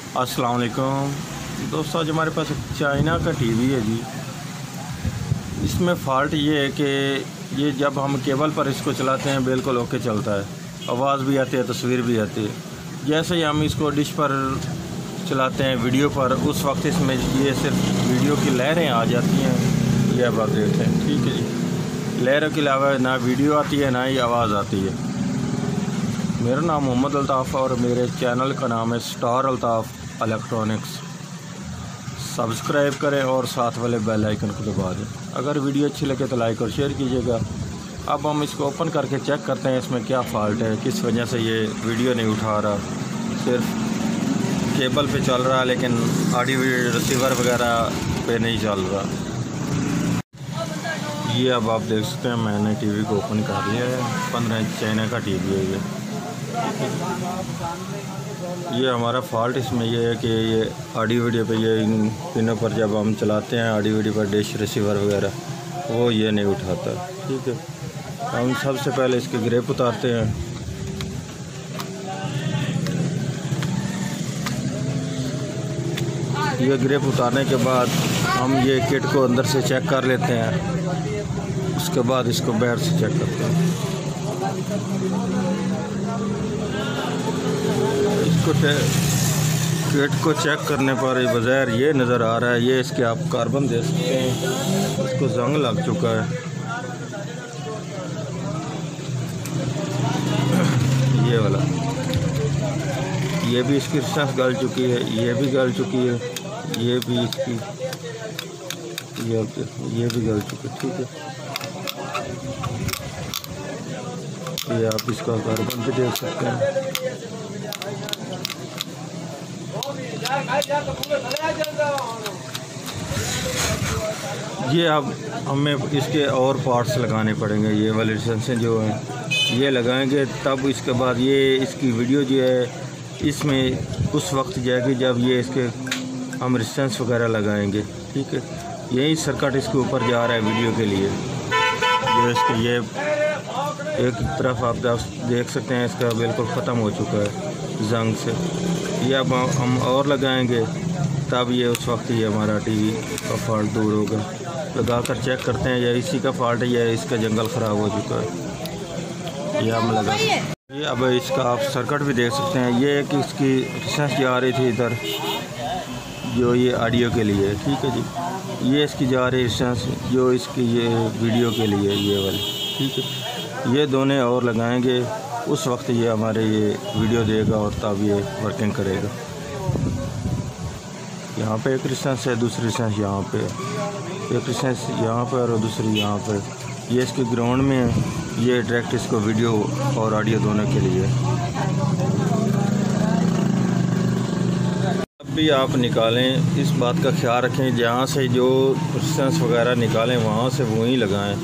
अस्सलाम वालेकुम दोस्तों, आज हमारे पास एक चाइना का टीवी है जी। इसमें फ़ॉल्ट ये है कि ये जब हम केबल पर इसको चलाते हैं बिल्कुल ओके चलता है, आवाज़ भी आती है, तस्वीर भी आती है। जैसे ही हम इसको डिश पर चलाते हैं वीडियो पर, उस वक्त इसमें ये सिर्फ वीडियो की लहरें आ जाती हैं। ये अब आप देखें, ठीक है जी। लहरों के अलावा ना वीडियो आती है ना ही आवाज़ आती है। मेरा नाम मोहम्मद अल्ताफ़ और मेरे चैनल का नाम है स्टार अल्ताफ़ इलेक्ट्रॉनिक्स। सब्सक्राइब करें और साथ वाले बेल आइकन को दबा दें। अगर वीडियो अच्छी लगे तो लाइक और शेयर कीजिएगा। अब हम इसको ओपन करके चेक करते हैं इसमें क्या फ़ॉल्ट है, किस वजह से ये वीडियो नहीं उठा रहा। सिर्फ केबल पे चल रहा है लेकिन ऑडियो रिसीवर वगैरह पे नहीं चल रहा। ये अब आप देख सकते हैं, मैंने टीवी को ओपन कर लिया है। 15 इंच चाइना का टीवी है ये हमारा फ़ॉल्ट इसमें ये है कि ये ऑडियो वीडियो पे ये इन पिनों पर जब हम चलाते हैं ऑडियो वीडियो पर डिश रिसीवर वगैरह, वो ये नहीं उठाता। ठीक है, हम सबसे पहले इसके ग्रिप उतारते हैं। ये ग्रिप उतारने के बाद हम ये किट को अंदर से चेक कर लेते हैं, उसके बाद इसको बाहर से चेक करते हैं। इसको किट को चेक करने पर बज़ाहिर ये नज़र आ रहा है, ये इसके आप कार्बन दे सकते हैं, इसको जंग लग चुका है। ये वाला, ये भी इसकी रेजिस्टेंस गल चुकी है, ये भी गल चुकी है, ये भी इसकी ये भी गल चुकी है। ठीक है, ये आप इसका कार्बन भी देख सकते हैं। ये अब हमें इसके और पार्ट्स लगाने पड़ेंगे। ये वाले रेजिस्टेंस जो हैं ये लगाएंगे, तब इसके बाद ये इसकी वीडियो जो है इसमें उस वक्त जाएगी जब ये इसके हम रेजिस्टेंस वगैरह लगाएंगे। ठीक है, यही सर्किट इसके ऊपर जा रहा है वीडियो के लिए। जो इसके ये एक तरफ आप देख सकते हैं, इसका बिल्कुल ख़त्म हो चुका है जंग से। ये अब हम और लगाएंगे, तब ये उस वक्त ये हमारा टीवी का फॉल्ट दूर होगा। लगा कर चेक करते हैं, या इसी का फॉल्ट है या इसका जंगल ख़राब हो चुका है। ये हम लगा, ये अब इसका आप सर्किट भी देख सकते हैं। ये कि इसकी रेजिस्टेंस जा रही थी इधर, जो ये ऑडियो के लिए। ठीक है जी, ये इसकी जा रही रेजिस्टेंस जो इसकी ये वीडियो के लिए, ये वाली। ठीक है, ये दोनों और लगाएंगे, उस वक्त ये हमारे ये वीडियो देगा और तब ये वर्किंग करेगा। यहाँ पे एक रेजिस्टेंस है, दूसरी रेजिस्टेंस यहाँ पे, एक रेजिस्टेंस यहाँ पर और दूसरी यहाँ पर। ये इसके ग्राउंड में है, ये डायरेक्ट इसको वीडियो और ऑडियो दोनों के लिए। जब भी आप निकालें इस बात का ख्याल रखें, जहाँ से जो रेजिस्टेंस वगैरह निकालें वहाँ से वहीं लगाएं।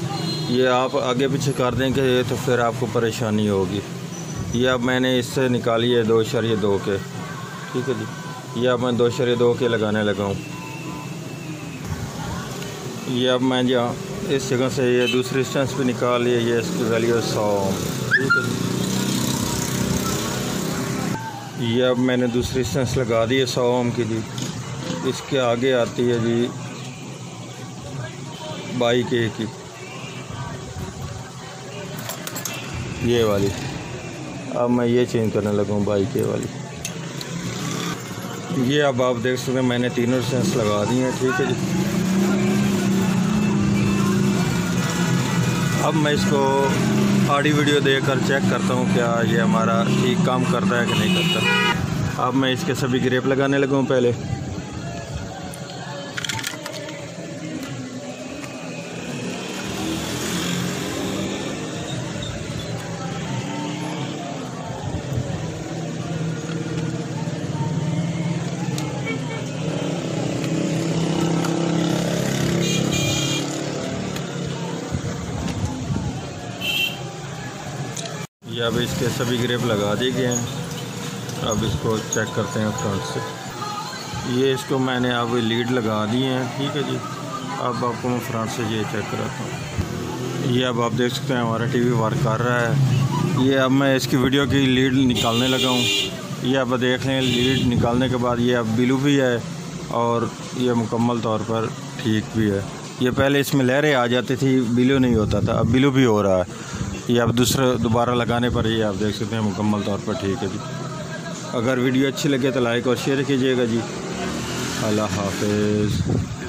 ये आप आगे पीछे कर देंगे तो फिर आपको परेशानी होगी। ये अब मैंने इससे निकाली है 2.2 के। ठीक है जी, ये अब मैं 2.2 के लगाने लगा हूँ। ये अब मैं जहाँ इस जगह से ये दूसरी रेजिस्टेंस पे निकाल लिए, ये इसकी वैल्यू 100 ओम। ठीक है जी, ये अब मैंने दूसरी रेजिस्टेंस लगा दी है 100 ओम की जी। इसके आगे आती है जी 22 के की, ये वाली। अब मैं ये चेंज करने लगा हूँ 22 के वाली। ये अब आप देख सकते हैं मैंने तीनों रेजिस्टेंस लगा दी हैं। ठीक है जी, अब मैं इसको ऑडियो वीडियो देकर चेक करता हूँ क्या ये हमारा ठीक काम करता है कि नहीं करता। अब मैं इसके सभी ग्रिप लगाने लगा हूँ पहले। ये अब इसके सभी ग्रिप लगा दिए गए हैं। अब इसको चेक करते हैं फ्रंट से। ये इसको मैंने अब लीड लगा दी है। ठीक है जी, अब आपको मैं फ्रंट से ये चेक कराता हूँ। ये अब आप देख सकते हैं हमारा टीवी वर्क कर रहा है। ये अब मैं इसकी वीडियो की लीड निकालने लगा हूँ। ये अब देख लें, लीड निकालने के बाद ये अब ब्लू भी है और ये मुकम्मल तौर पर ठीक भी है। ये पहले इसमें लहरें आ जाती थी, ब्लू नहीं होता था, अब ब्लू भी हो रहा है। ये अब दोबारा लगाने पर ये आप देख सकते हैं मुकम्मल तौर पर ठीक है जी। अगर वीडियो अच्छी लगे तो लाइक और शेयर कीजिएगा जी। अल्लाह हाफ़िज़।